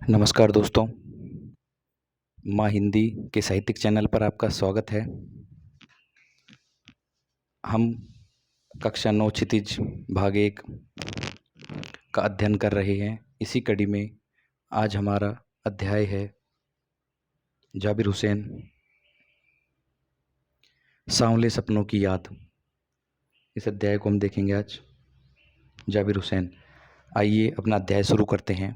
नमस्कार दोस्तों, माँ हिंदी के साहित्यिक चैनल पर आपका स्वागत है। हम कक्षा 9 क्षितिज भाग 1 का अध्ययन कर रहे हैं। इसी कड़ी में आज हमारा अध्याय है जाबिर हुसैन, सांवले सपनों की याद। इस अध्याय को हम देखेंगे आज। जाबिर हुसैन, आइए अपना अध्याय शुरू करते हैं।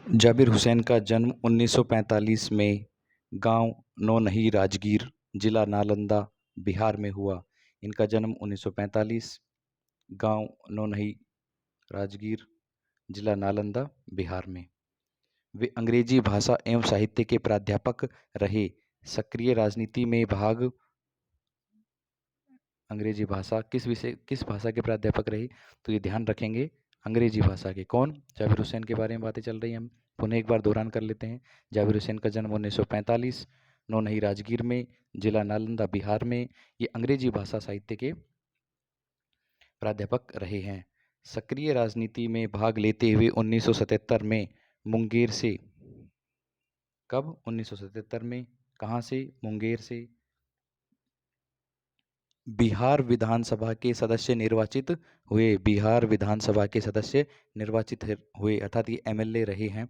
जाबिर हुसैन का जन्म 1945 में गांव नौनही राजगीर, जिला नालंदा, बिहार में हुआ। इनका जन्म 1945, गांव नौनही राजगीर, जिला नालंदा, बिहार में। वे अंग्रेजी भाषा एवं साहित्य के प्राध्यापक रहे। सक्रिय राजनीति में भाग अंग्रेजी भाषा किस भाषा के प्राध्यापक रहे, तो ये ध्यान रखेंगे, अंग्रेजी भाषा के। कौन? जाबिर हुसैन के बारे में बातें चल रही हैं। हम पुनः एक बार दोहरान कर लेते हैं। जाबिर हुसैन का जन्म 1945, नौनही राजगीर में, जिला नालंदा, बिहार में। ये अंग्रेजी भाषा साहित्य के प्राध्यापक रहे हैं। सक्रिय राजनीति में भाग लेते हुए 1977 में मुंगेर से, कब? 1977 में। कहाँ से? मुंगेर से बिहार विधानसभा के सदस्य निर्वाचित हुए। बिहार विधानसभा के सदस्य निर्वाचित हुए, अर्थात ये एमएलए रहे हैं।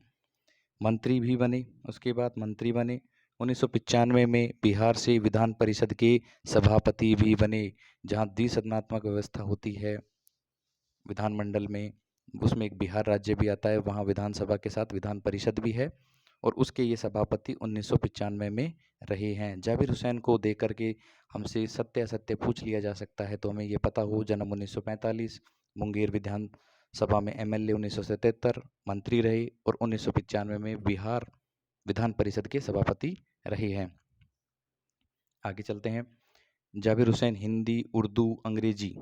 मंत्री भी बने, उसके बाद मंत्री बने। 1995 में बिहार से विधान परिषद के सभापति भी बने। जहाँ द्विसदनात्मक व्यवस्था होती है विधानमंडल में, उसमें एक बिहार राज्य भी आता है, वहाँ विधानसभा के साथ विधान परिषद भी है, और उसके ये सभापति 1995 में रहे हैं। जाबिर हुसैन को देख करके हमसे सत्य असत्य पूछ लिया जा सकता है, तो हमें ये पता हो, जन्म 1945, मुंगेर विधानसभा में एमएलए 1977, मंत्री रहे, और 1995 में बिहार विधान परिषद के सभापति रहे हैं। आगे चलते हैं। जाबिर हुसैन हिंदी, उर्दू, अंग्रेजी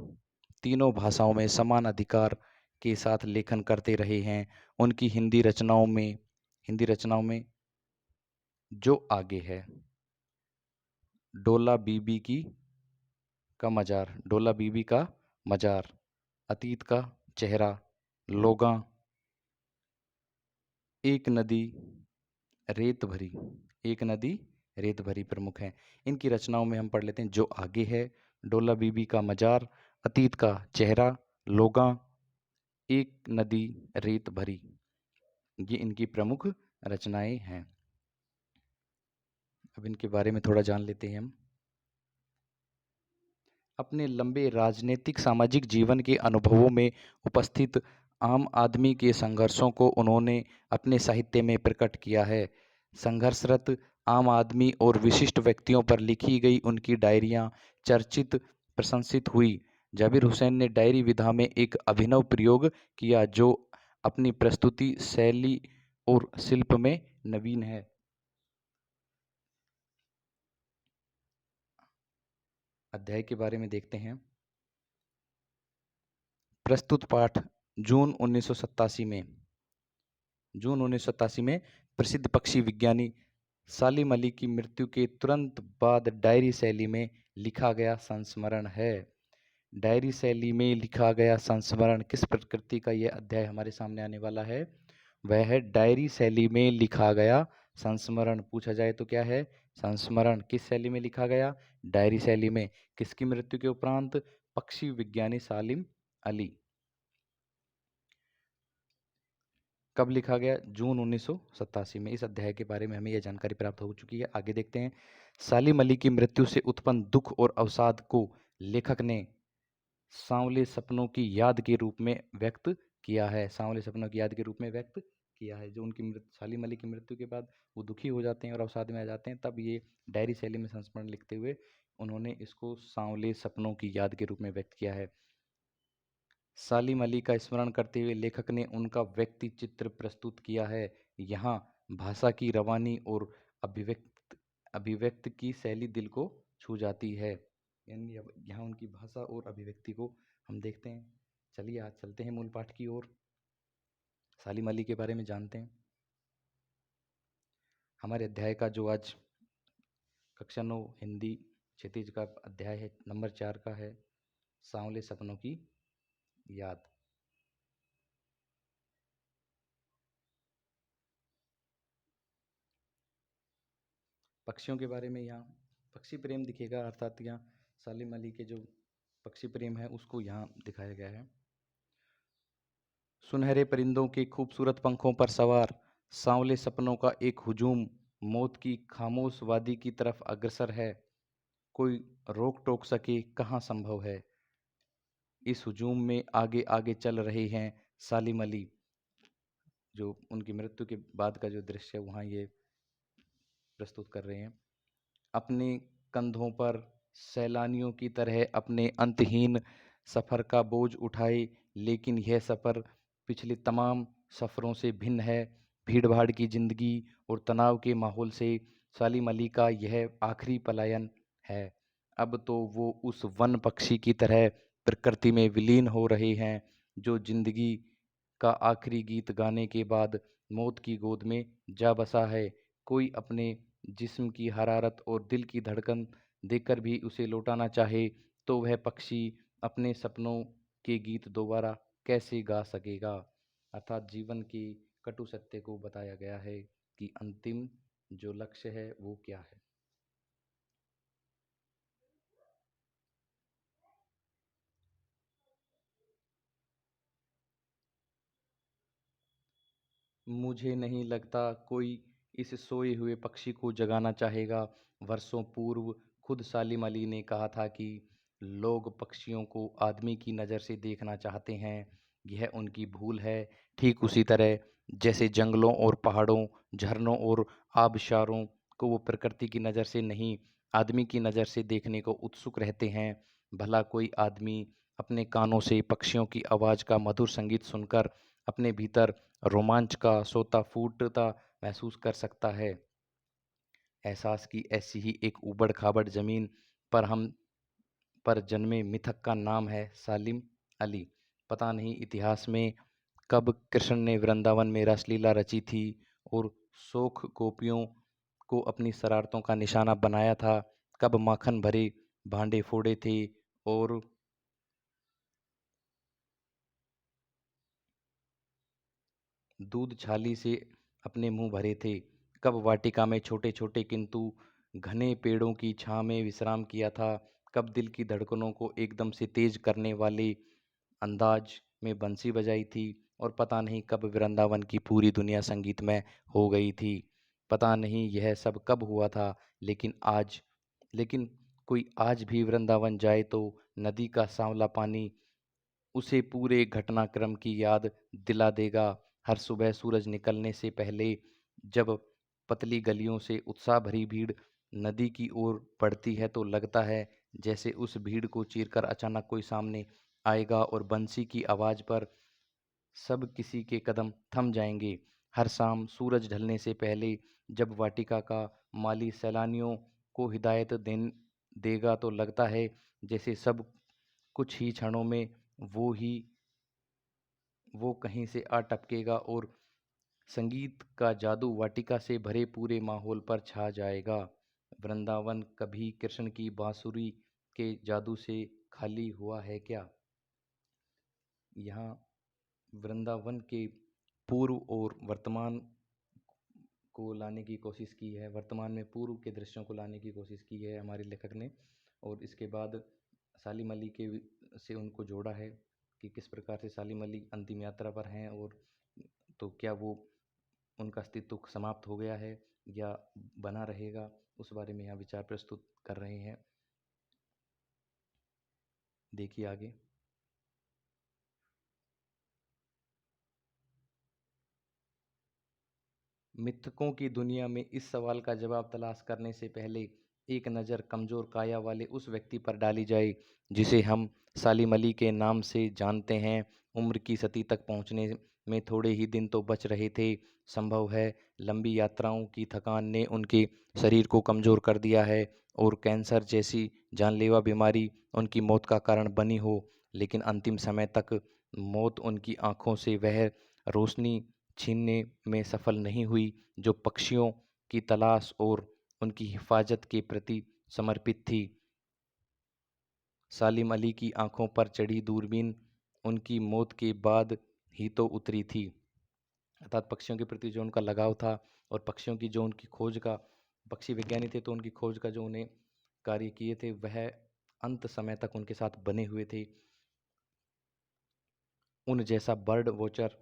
तीनों भाषाओं में समान अधिकार के साथ लेखन करते रहे हैं। उनकी हिंदी रचनाओं में जो आगे है, डोला बीबी का मजार, डोला बीबी का मजार, अतीत का चेहरा, लोगा, एक नदी रेत भरी, एक नदी रेत भरी प्रमुख हैं। इनकी रचनाओं में हम पढ़ लेते हैं। जो आगे है, डोला बीबी का मजार, अतीत का चेहरा, लोगा, एक नदी रेत भरी, ये इनकी प्रमुख रचनाएं हैं। अब इनके बारे में थोड़ा जान लेते हैं हम। अपने लंबे राजनीतिक सामाजिक जीवन के अनुभवों में उपस्थित आम आदमी के संघर्षों को उन्होंने अपने साहित्य में प्रकट किया है। संघर्षरत आम आदमी और विशिष्ट व्यक्तियों पर लिखी गई उनकी डायरियां चर्चित प्रशंसित हुई। जाबिर हुसैन ने डायरी विधा में एक अभिनव प्रयोग किया जो अपनी प्रस्तुति शैली और शिल्प में नवीन है। अध्याय के बारे में देखते हैं। प्रस्तुत पाठ जून 1987 में प्रसिद्ध पक्षी विज्ञानी सालिम अली की मृत्यु के तुरंत बाद डायरी शैली में लिखा गया संस्मरण है। डायरी शैली में लिखा गया संस्मरण किस प्रकृति का? यह अध्याय हमारे सामने आने वाला है, वह है डायरी शैली में लिखा गया संस्मरण। पूछा जाए तो क्या है? संस्मरण। किस शैली में लिखा गया? डायरी शैली में। किसकी मृत्यु के उपरांत? पक्षी विज्ञानी सालिम अली। कब लिखा गया? जून 1987 में। इस अध्याय के बारे में हमें यह जानकारी प्राप्त हो चुकी है। आगे देखते हैं। सालिम अली की मृत्यु से उत्पन्न दुख और अवसाद को लेखक ने सांवले सपनों की याद के रूप में व्यक्त किया है। सांवले सपनों की याद के रूप में व्यक्त किया है। जो उनकी सालिम अली की मृत्यु के बाद वो दुखी हो जाते हैं और अवसाद में आ जाते हैं, तब ये डायरी शैली में संस्मरण लिखते हुए उन्होंने इसको सांवले सपनों की याद के रूप में व्यक्त किया है। सालिम अली का स्मरण करते हुए लेखक ने उनका व्यक्ति चित्र प्रस्तुत किया है। यहाँ भाषा की रवानी और अभिव्यक्त की शैली दिल को छू जाती है। यानी यहाँ उनकी भाषा और अभिव्यक्ति को हम देखते हैं। चलिए आज चलते हैं मूल पाठ की ओर। सालिम अली के बारे में जानते हैं। हमारे अध्याय का जो आज कक्षा 9 हिंदी क्षितिज का अध्याय है, नंबर 4 का है, सांवले सपनों की याद। पक्षियों के बारे में यहाँ पक्षी प्रेम दिखेगा, अर्थात यहाँ सालिम अली के जो पक्षी प्रेम है उसको यहाँ दिखाया गया है। सुनहरे परिंदों के खूबसूरत पंखों पर सवार सांवले सपनों का एक हुजूम मौत की खामोश वादी की तरफ अग्रसर है। कोई रोक टोक सके कहाँ संभव है। इस हुजूम में आगे आगे चल रहे हैं सालिम अली। जो उनकी मृत्यु के बाद का जो दृश्य है वहाँ ये प्रस्तुत कर रहे हैं। अपने कंधों पर सैलानियों की तरह अपने अंतहीन सफ़र का बोझ उठाए, लेकिन यह सफ़र पिछले तमाम सफ़रों से भिन्न है। भीड़-भाड़ की ज़िंदगी और तनाव के माहौल से सालिम अली का यह आखिरी पलायन है। अब तो वो उस वन पक्षी की तरह प्रकृति में विलीन हो रहे हैं, जो ज़िंदगी का आखिरी गीत गाने के बाद मौत की गोद में जा बसा है। कोई अपने जिस्म की हरारत और दिल की धड़कन देखकर भी उसे लौटाना चाहे, तो वह पक्षी अपने सपनों के गीत दोबारा कैसे गा सकेगा। अर्थात जीवन के कटु सत्य को बताया गया है कि अंतिम जो लक्ष्य है वो क्या है। मुझे नहीं लगता कोई इस सोए हुए पक्षी को जगाना चाहेगा। वर्षों पूर्व खुद सालिम अली ने कहा था कि लोग पक्षियों को आदमी की नज़र से देखना चाहते हैं। यह उनकी भूल है। ठीक उसी तरह जैसे जंगलों और पहाड़ों, झरनों और आबशारों को वो प्रकृति की नज़र से नहीं, आदमी की नज़र से देखने को उत्सुक रहते हैं। भला कोई आदमी अपने कानों से पक्षियों की आवाज़ का मधुर संगीत सुनकर अपने भीतर रोमांच का सोता फूटता महसूस कर सकता है। एहसास की ऐसी ही एक ऊबड़-खाबड़ ज़मीन पर हम पर जन्मे मिथक का नाम है सालिम अली। पता नहीं इतिहास में कब कृष्ण ने वृंदावन में रासलीला रची थी और शोख गोपियों को अपनी शरारतों का निशाना बनाया था। कब माखन भरे भांडे फोड़े थे और दूध छाली से अपने मुंह भरे थे। कब वाटिका में छोटे छोटे किंतु घने पेड़ों की छां में विश्राम किया था। कब दिल की धड़कनों को एकदम से तेज करने वाले अंदाज में बंसी बजाई थी और पता नहीं कब वृंदावन की पूरी दुनिया संगीतमय हो गई थी। पता नहीं यह सब कब हुआ था, लेकिन कोई आज भी वृंदावन जाए तो नदी का सांवला पानी उसे पूरे घटनाक्रम की याद दिला देगा। हर सुबह सूरज निकलने से पहले जब पतली गलियों से उत्साह भरी भीड़ नदी की ओर बढ़ती है तो लगता है जैसे उस भीड़ को चीरकर अचानक कोई सामने आएगा और बंसी की आवाज़ पर सब किसी के कदम थम जाएंगे। हर शाम सूरज ढलने से पहले जब वाटिका का माली सैलानियों को हिदायत देगा तो लगता है जैसे सब कुछ ही क्षणों में वो ही वो कहीं से आ टपकेगा और संगीत का जादू वाटिका से भरे पूरे माहौल पर छा जाएगा। वृंदावन कभी कृष्ण की बांसुरी के जादू से खाली हुआ है क्या? यहाँ वृंदावन के पूर्व और वर्तमान को लाने की कोशिश की है, वर्तमान में पूर्व के दृश्यों को लाने की कोशिश की है हमारे लेखक ने। और इसके बाद सालिम अली के से उनको जोड़ा है कि किस प्रकार से सालिम अली अंतिम यात्रा पर हैं और तो क्या वो उनका अस्तित्व समाप्त हो गया है या बना रहेगा, उस बारे में यहाँ विचार प्रस्तुत कर रहे हैं। देखिए आगे। मिथकों की दुनिया में इस सवाल का जवाब तलाश करने से पहले एक नज़र कमज़ोर काया वाले उस व्यक्ति पर डाली जाए जिसे हम सालिम अली के नाम से जानते हैं। उम्र की सती तक पहुंचने में थोड़े ही दिन तो बच रहे थे। संभव है लंबी यात्राओं की थकान ने उनके शरीर को कमज़ोर कर दिया है और कैंसर जैसी जानलेवा बीमारी उनकी मौत का कारण बनी हो, लेकिन अंतिम समय तक मौत उनकी आंखों से वह रोशनी छीनने में सफल नहीं हुई जो पक्षियों की तलाश और उनकी हिफाजत के प्रति समर्पित थी। सालिम अली की आंखों पर चढ़ी दूरबीन उनकी मौत के बाद ही तो उतरी थी। अर्थात पक्षियों के प्रति जो उनका लगाव था और पक्षियों की जो उनकी खोज का पक्षी विज्ञानी थे तो उनकी खोज का जो उन्हें कार्य किए थे वह अंत समय तक उनके साथ बने हुए थे। उन जैसा बर्ड वॉचर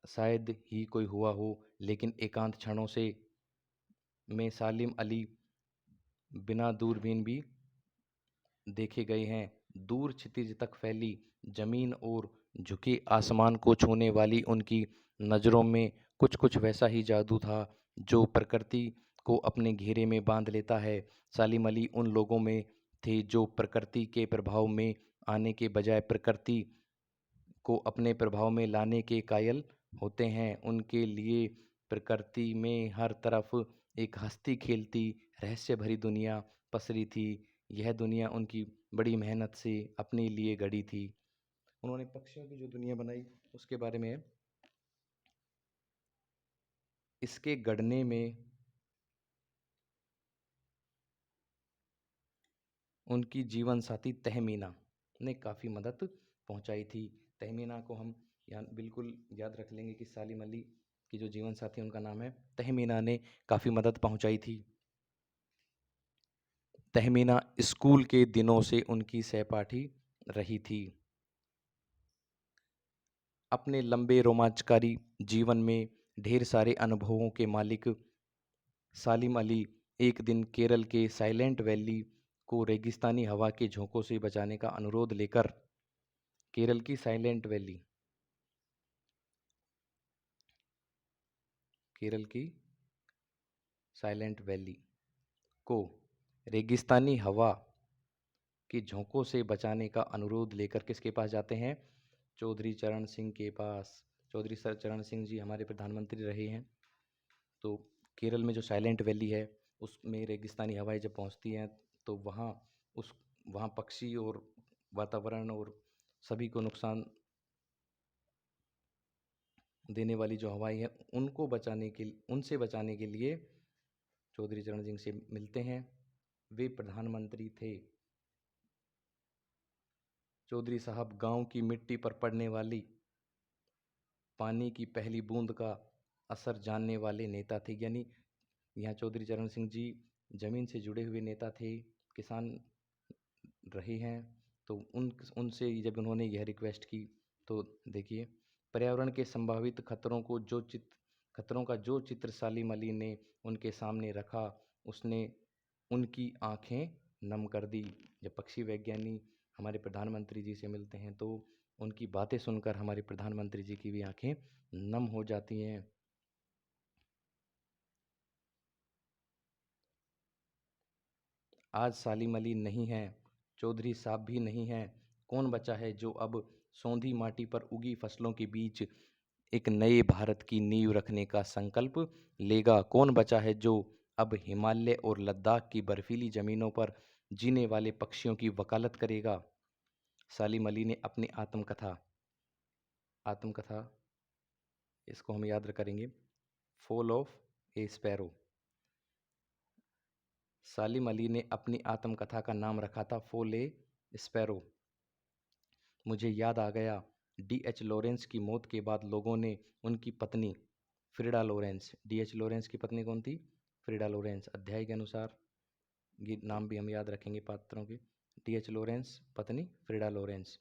शायद ही कोई हुआ हो, लेकिन एकांत क्षणों से में सालिम अली बिना दूरबीन भी देखे गए हैं। दूर क्षितिज तक फैली जमीन और झुके आसमान को छूने वाली उनकी नज़रों में कुछ कुछ वैसा ही जादू था जो प्रकृति को अपने घेरे में बांध लेता है। सालिम अली उन लोगों में थे जो प्रकृति के प्रभाव में आने के बजाय प्रकृति को अपने प्रभाव में लाने के कायल होते हैं। उनके लिए प्रकृति में हर तरफ एक हंसती खेलती रहस्य भरी दुनिया पसरी थी। यह दुनिया उनकी बड़ी मेहनत से अपने लिए गढ़ी थी। उन्होंने पक्षियों की जो दुनिया बनाई उसके बारे में, इसके गढ़ने में उनकी जीवन साथी तहमीना ने काफ़ी मदद पहुंचाई थी। तहमीना को हम यहाँ बिल्कुल याद रख लेंगे कि सालिम अली की जो जीवन साथी उनका नाम है तहमीना ने काफ़ी मदद पहुंचाई थी। तहमीना स्कूल के दिनों से उनकी सहपाठी रही थी। अपने लंबे रोमांचकारी जीवन में ढेर सारे अनुभवों के मालिक सालिम अली एक दिन केरल के साइलेंट वैली को रेगिस्तानी हवा के झोंकों से बचाने का अनुरोध लेकर केरल की साइलेंट वैली को रेगिस्तानी हवा के झोंकों से बचाने का अनुरोध लेकर किसके पास जाते हैं? चौधरी चरण सिंह के पास। चौधरी सर चरण सिंह जी हमारे प्रधानमंत्री रहे हैं। तो केरल में जो साइलेंट वैली है उसमें रेगिस्तानी हवाएं जब पहुंचती हैं तो वहाँ पक्षी और वातावरण और सभी को नुकसान देने वाली जो हवाएं हैं उनसे बचाने के लिए चौधरी चरण सिंह से मिलते हैं। वे प्रधानमंत्री थे। चौधरी साहब गांव की मिट्टी पर पड़ने वाली पानी की पहली बूंद का असर जानने वाले नेता थे। यानी यहाँ चौधरी चरण सिंह जी जमीन से जुड़े हुए नेता थे, किसान रहे हैं। तो उनसे जब उन्होंने यह रिक्वेस्ट की तो देखिए, पर्यावरण के संभावित खतरों का जो चित्र सालिम अली ने उनके सामने रखा उसने उनकी आंखें नम कर दी। जब पक्षी वैज्ञानी हमारे प्रधानमंत्री जी से मिलते हैं तो उनकी बातें सुनकर हमारे प्रधानमंत्री जी की भी आंखें नम हो जाती हैं। आज सालिम अली नहीं हैं, चौधरी साहब भी नहीं हैं। कौन बचा है जो अब सौंधी माटी पर उगी फसलों के बीच एक नए भारत की नींव रखने का संकल्प लेगा? कौन बचा है जो अब हिमालय और लद्दाख की बर्फीली जमीनों पर जीने वाले पक्षियों की वकालत करेगा? सालिम अली ने अपनी आत्मकथा इसको हम याद करेंगे, फॉल ऑफ ए स्पैरो। सालिम अली ने अपनी आत्मकथा का नाम रखा था फॉल ए स्पैरो। मुझे याद आ गया, D.H. लॉरेंस की मौत के बाद लोगों ने उनकी पत्नी फ्रीडा लॉरेंस, D.H. लॉरेंस की पत्नी कौन थी? Frieda Lawrence. अध्याय के अनुसार ये नाम भी हम याद रखेंगे पात्रों के। D.H. लॉरेंस पत्नी फ्रीडा लॉरेंस।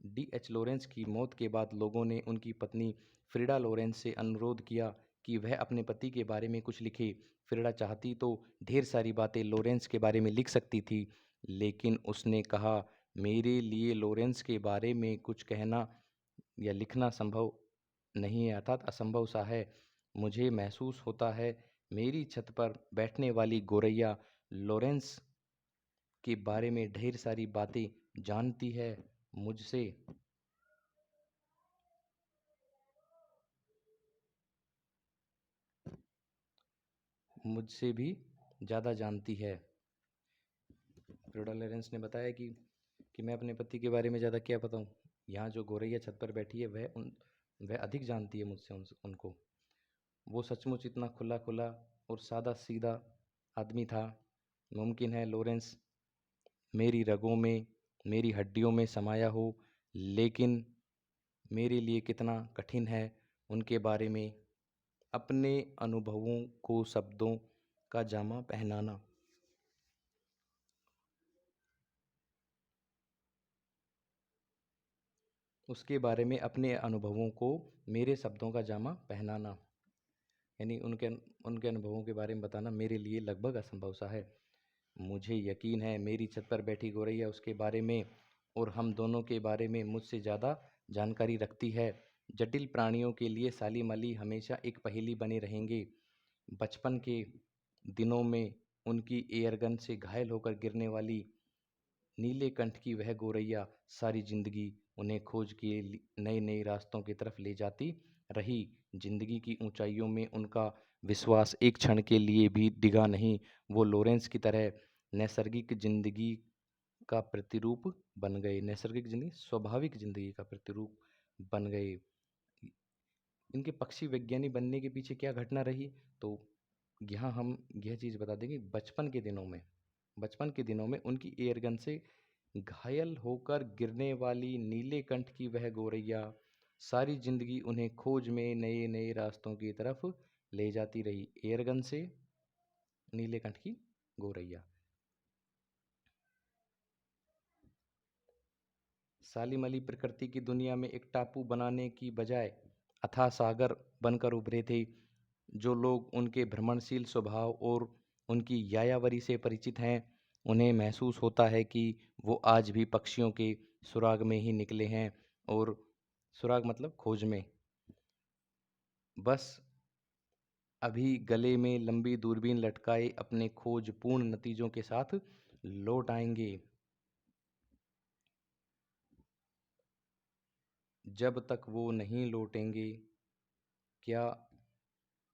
D.H. लॉरेंस की मौत के बाद लोगों ने उनकी पत्नी फ्रीडा लॉरेंस से अनुरोध किया कि वह अपने पति के बारे में कुछ लिखे। फ्रीडा चाहती तो ढेर सारी बातें लॉरेंस के बारे में लिख सकती थी, लेकिन उसने कहा, मेरे लिए लॉरेंस के बारे में कुछ कहना या लिखना संभव नहीं है, अर्थात असंभव सा है। मुझे महसूस होता है मेरी छत पर बैठने वाली गोरैया लॉरेंस के बारे में ढेर सारी बातें जानती है, मुझसे भी ज़्यादा जानती है। फ्रीडा लॉरेंस ने बताया कि मैं अपने पति के बारे में ज़्यादा क्या बताऊं, यहाँ जो गोरैया छत पर बैठी है वह अधिक जानती है मुझसे उनको। वो सचमुच इतना खुला खुला और सादा सीधा आदमी था। मुमकिन है लॉरेंस मेरी रगों में, मेरी हड्डियों में समाया हो, लेकिन मेरे लिए कितना कठिन है उनके बारे में अपने अनुभवों को शब्दों का जामा पहनाना। उसके बारे में अपने अनुभवों को मेरे शब्दों का जामा पहनाना, यानी उनके अनुभवों के बारे में बताना मेरे लिए लगभग असंभव सा है। मुझे यकीन है मेरी छत पर बैठी गौरैया उसके बारे में और हम दोनों के बारे में मुझसे ज़्यादा जानकारी रखती है। जटिल प्राणियों के लिए साली मली हमेशा एक पहेली बने रहेंगे। बचपन के दिनों में उनकी एयरगन से घायल होकर गिरने वाली नीले कंठ की वह गौरैया सारी जिंदगी उन्हें खोज के नए नए रास्तों की तरफ ले जाती रही। जिंदगी की ऊंचाइयों में उनका विश्वास एक क्षण के लिए भी डिगा नहीं। वो लॉरेंस की तरह नैसर्गिक जिंदगी का प्रतिरूप बन गए, नैसर्गिक जिंदगी, स्वाभाविक जिंदगी का प्रतिरूप बन गए। इनके पक्षी विज्ञानी बनने के पीछे क्या घटना रही, तो यहाँ हम यह चीज़ बता देंगे। बचपन के दिनों में उनकी एयरगन से घायल होकर गिरने वाली नीले कंठ की वह गौरैया सारी जिंदगी उन्हें खोज में नए नए रास्तों की तरफ ले जाती रही। एयरगन से नीले कंठ की गौरैया। सालिम अली प्रकृति की दुनिया में एक टापू बनाने की बजाय अथाह सागर बनकर उभरे थे। जो लोग उनके भ्रमणशील स्वभाव और उनकी यायावरी से परिचित हैं, उन्हें महसूस होता है कि वो आज भी पक्षियों के सुराग में ही निकले हैं, और सुराग मतलब खोज में। बस अभी गले में लंबी दूरबीन लटकाए अपने खोजपूर्ण नतीजों के साथ लौट आएंगे। जब तक वो नहीं लौटेंगे, क्या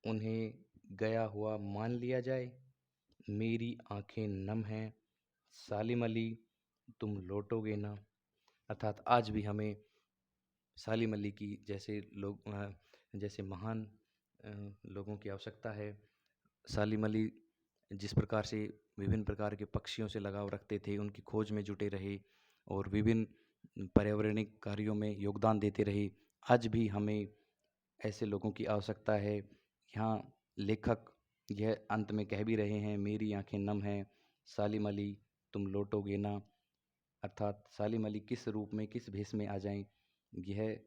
उन्हें गया हुआ मान लिया जाए? मेरी आंखें नम हैं, सालिम अली तुम लौटोगे ना। अर्थात आज भी हमें सालिम अली की जैसे महान लोगों की आवश्यकता है। सालिम अली जिस प्रकार से विभिन्न प्रकार के पक्षियों से लगाव रखते थे, उनकी खोज में जुटे रहे और विभिन्न पर्यावरणिक कार्यों में योगदान देते रहे, आज भी हमें ऐसे लोगों की आवश्यकता है। यहाँ लेखक यह अंत में कह भी रहे हैं, मेरी आंखें नम हैं, सालिम अली तुम लौटोगे ना। अर्थात सालिम अली किस रूप में, किस भेष में आ जाएं, यह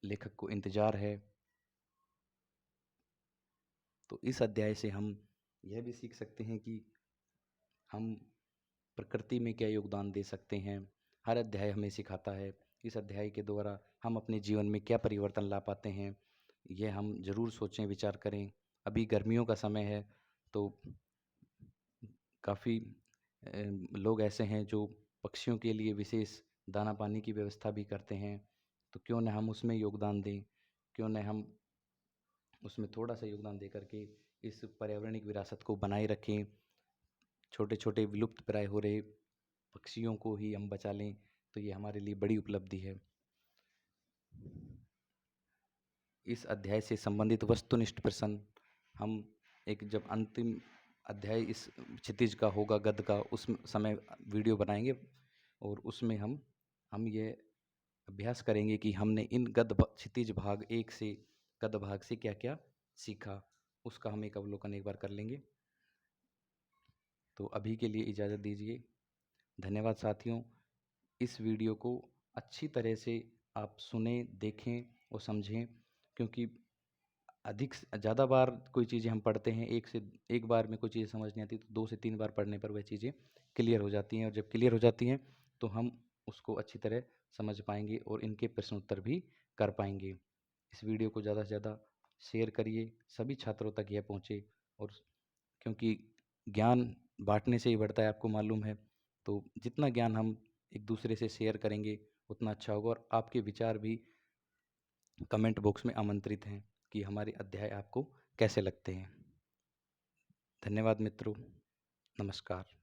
लेखक को इंतजार है। तो इस अध्याय से हम यह भी सीख सकते हैं कि हम प्रकृति में क्या योगदान दे सकते हैं। हर अध्याय हमें सिखाता है। इस अध्याय के द्वारा हम अपने जीवन में क्या परिवर्तन ला पाते हैं, यह हम ज़रूर सोचें, विचार करें। अभी गर्मियों का समय है, तो काफ़ी लोग ऐसे हैं जो पक्षियों के लिए विशेष दाना पानी की व्यवस्था भी करते हैं। तो क्यों न हम उसमें योगदान दें, क्यों न हम उसमें थोड़ा सा योगदान दे करके इस पर्यावरणिक विरासत को बनाए रखें। छोटे छोटे विलुप्त प्राय हो रहे पक्षियों को ही हम बचा लें, तो ये हमारे लिए बड़ी उपलब्धि है। इस अध्याय से संबंधित वस्तुनिष्ठ प्रश्न हम जब अंतिम अध्याय इस क्षितिज का होगा, गद्य का, उस समय वीडियो बनाएंगे और उसमें हम ये अभ्यास करेंगे कि हमने इन क्षितिज भाग 1 से गद्य भाग से क्या क्या सीखा, उसका हम एक अवलोकन एक बार कर लेंगे। तो अभी के लिए इजाज़त दीजिए। धन्यवाद साथियों। इस वीडियो को अच्छी तरह से आप सुने, देखें और समझें, क्योंकि अधिक से ज़्यादा बार कोई चीज़ें हम पढ़ते हैं, एक बार में कोई चीज़ें समझ नहीं आती, तो 2 से 3 बार पढ़ने पर वह चीज़ें क्लियर हो जाती हैं, और जब क्लियर हो जाती हैं तो हम उसको अच्छी तरह समझ पाएंगे और इनके प्रश्न उत्तर भी कर पाएंगे। इस वीडियो को ज़्यादा से ज़्यादा शेयर करिए, सभी छात्रों तक यह पहुँचे, और क्योंकि ज्ञान बांटने से ही बढ़ता है, आपको मालूम है। तो जितना ज्ञान हम एक दूसरे से शेयर करेंगे उतना अच्छा होगा, और आपके विचार भी कमेंट बॉक्स में आमंत्रित हैं कि हमारे अध्याय आपको कैसे लगते हैं। धन्यवाद मित्रों, नमस्कार।